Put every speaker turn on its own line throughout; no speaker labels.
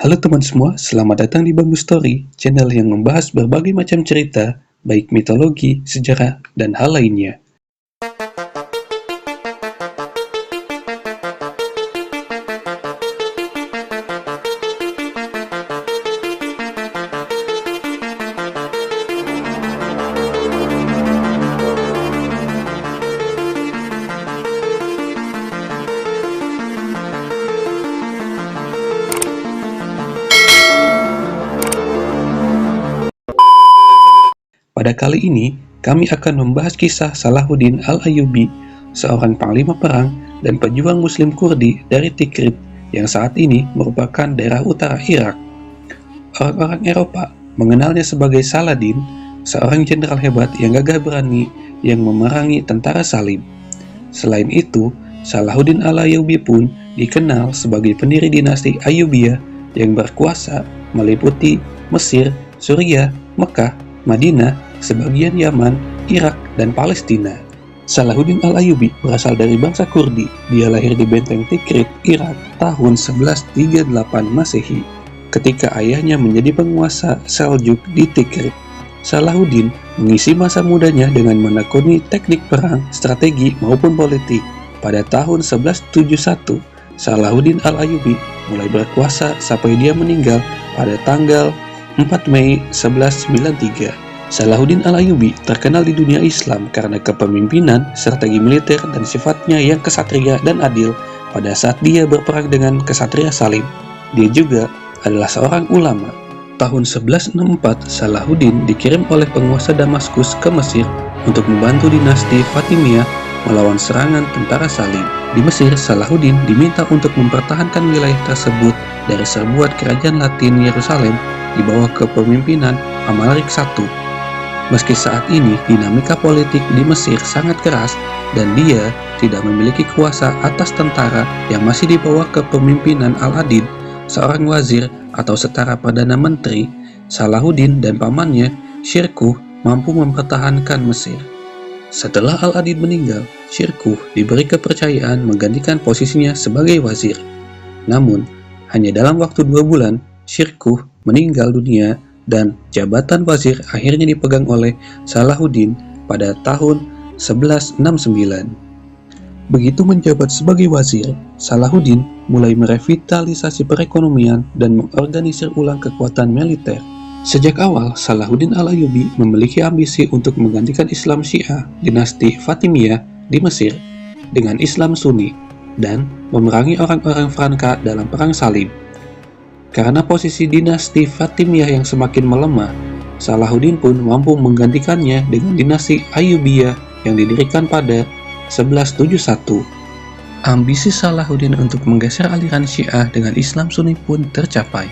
Halo teman semua, selamat datang di Bamboo Story, channel yang membahas berbagai macam cerita, baik mitologi, sejarah, dan hal lainnya. Pada kali ini, kami akan membahas kisah Salahuddin Al-Ayyubi, seorang panglima perang dan pejuang Muslim Kurdi dari Tikrit yang saat ini merupakan daerah utara Irak. Orang-orang Eropa mengenalnya sebagai Saladin, seorang jenderal hebat yang gagah berani yang memerangi tentara Salib. Selain itu, Salahuddin Al-Ayyubi pun dikenal sebagai pendiri dinasti Ayyubiyah yang berkuasa meliputi Mesir, Suriah, Mekah, Madinah, sebagian Yaman, Irak, dan Palestina. Salahuddin Al-Ayyubi berasal dari bangsa Kurdi. Dia lahir di benteng Tikrit, Irak, tahun 1138 Masehi, ketika ayahnya menjadi penguasa Seljuk di Tikrit. Salahuddin mengisi masa mudanya dengan menekuni teknik perang, strategi, maupun politik. Pada tahun 1171, Salahuddin Al-Ayyubi mulai berkuasa sampai dia meninggal pada tanggal 4 Mei 1193. Salahuddin Al-Ayyubi terkenal di dunia Islam karena kepemimpinan, strategi militer, dan sifatnya yang kesatria dan adil pada saat dia berperang dengan kesatria Salib. Dia juga adalah seorang ulama. Tahun 1164, Salahuddin dikirim oleh penguasa Damaskus ke Mesir untuk membantu dinasti Fatimiyah melawan serangan tentara Salib. Di Mesir, Salahuddin diminta untuk mempertahankan wilayah tersebut dari serbuan kerajaan Latin Yerusalem di bawah kepemimpinan Amalrik I. Meski saat ini dinamika politik di Mesir sangat keras dan dia tidak memiliki kuasa atas tentara yang masih di bawah kepemimpinan Al-Adid, seorang wazir atau setara Perdana Menteri, Salahuddin dan pamannya, Shirkuh, mampu mempertahankan Mesir. Setelah Al-Adid meninggal, Shirkuh diberi kepercayaan menggantikan posisinya sebagai wazir. Namun, hanya dalam waktu 2 bulan, Shirkuh meninggal dunia dan jabatan wazir akhirnya dipegang oleh Salahuddin pada tahun 1169. Begitu menjabat sebagai wazir, Salahuddin mulai merevitalisasi perekonomian dan mengorganisir ulang kekuatan militer. Sejak awal, Salahuddin Al-Ayyubi memiliki ambisi untuk menggantikan Islam Syiah dinasti Fatimiyah di Mesir dengan Islam Sunni dan memerangi orang-orang Franka dalam Perang Salib. Karena posisi dinasti Fatimiyah yang semakin melemah, Salahuddin pun mampu menggantikannya dengan dinasti Ayyubiyah yang didirikan pada 1171. Ambisi Salahuddin untuk menggeser aliran Syiah dengan Islam Sunni pun tercapai.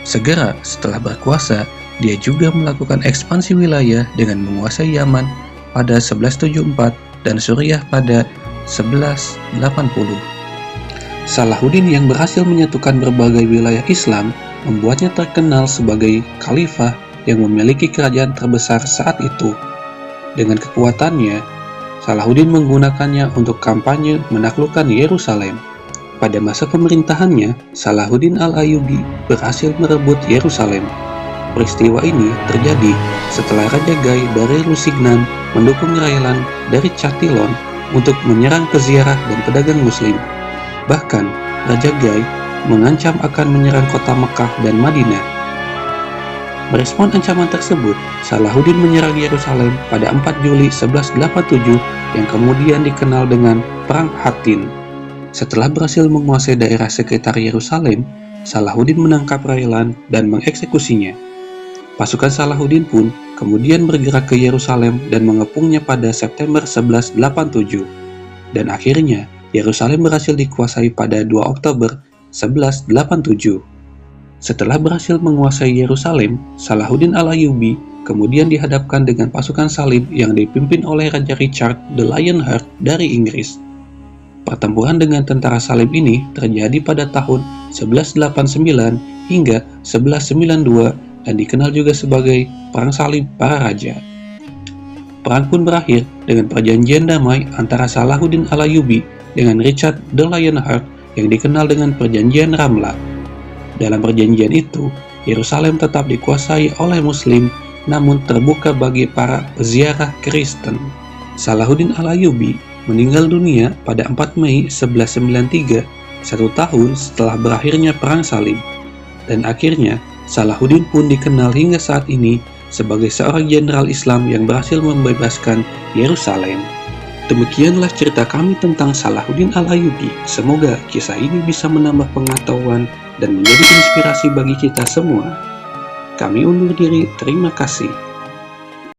Segera setelah berkuasa, dia juga melakukan ekspansi wilayah dengan menguasai Yaman pada 1174 dan Suriah pada 1180. Salahuddin yang berhasil menyatukan berbagai wilayah Islam membuatnya terkenal sebagai khalifah yang memiliki kerajaan terbesar saat itu. Dengan kekuatannya, Salahuddin menggunakannya untuk kampanye menaklukkan Yerusalem. Pada masa pemerintahannya, Salahuddin Al-Ayyubi berhasil merebut Yerusalem. Peristiwa ini terjadi setelah Raja Gai dari Lusignan mendukung Raylan dari Chatillon untuk menyerang peziarah dan pedagang Muslim. Bahkan, Raja Gai mengancam akan menyerang kota Mekah dan Madinah. Merespon ancaman tersebut, Salahuddin menyerang Yerusalem pada 4 Juli 1187 yang kemudian dikenal dengan Perang Hattin. Setelah berhasil menguasai daerah sekitar Yerusalem, Salahuddin menangkap Raylan dan mengeksekusinya. Pasukan Salahuddin pun kemudian bergerak ke Yerusalem dan mengepungnya pada September 1187. Dan akhirnya, Yerusalem berhasil dikuasai pada 2 Oktober 1187. Setelah berhasil menguasai Yerusalem, Salahuddin Al-Ayyubi kemudian dihadapkan dengan pasukan Salib yang dipimpin oleh Raja Richard the Lionheart dari Inggris. Pertempuran dengan tentara Salib ini terjadi pada tahun 1189 hingga 1192 dan dikenal juga sebagai Perang Salib Para Raja. Perang pun berakhir dengan perjanjian damai antara Salahuddin Al-Ayyubi dengan Richard the Lionheart yang dikenal dengan Perjanjian Ramla. Dalam perjanjian itu, Yerusalem tetap dikuasai oleh Muslim, namun terbuka bagi para peziarah Kristen. Salahuddin Al-Ayyubi meninggal dunia pada 4 Mei 1193, 1 tahun setelah berakhirnya Perang Salib. Dan akhirnya, Salahuddin pun dikenal hingga saat ini sebagai seorang jenderal Islam yang berhasil membebaskan Yerusalem. Demikianlah cerita kami tentang Salahuddin Al-Ayyubi. Semoga kisah ini bisa menambah pengetahuan dan menjadi inspirasi bagi kita semua. Kami undur diri, terima kasih.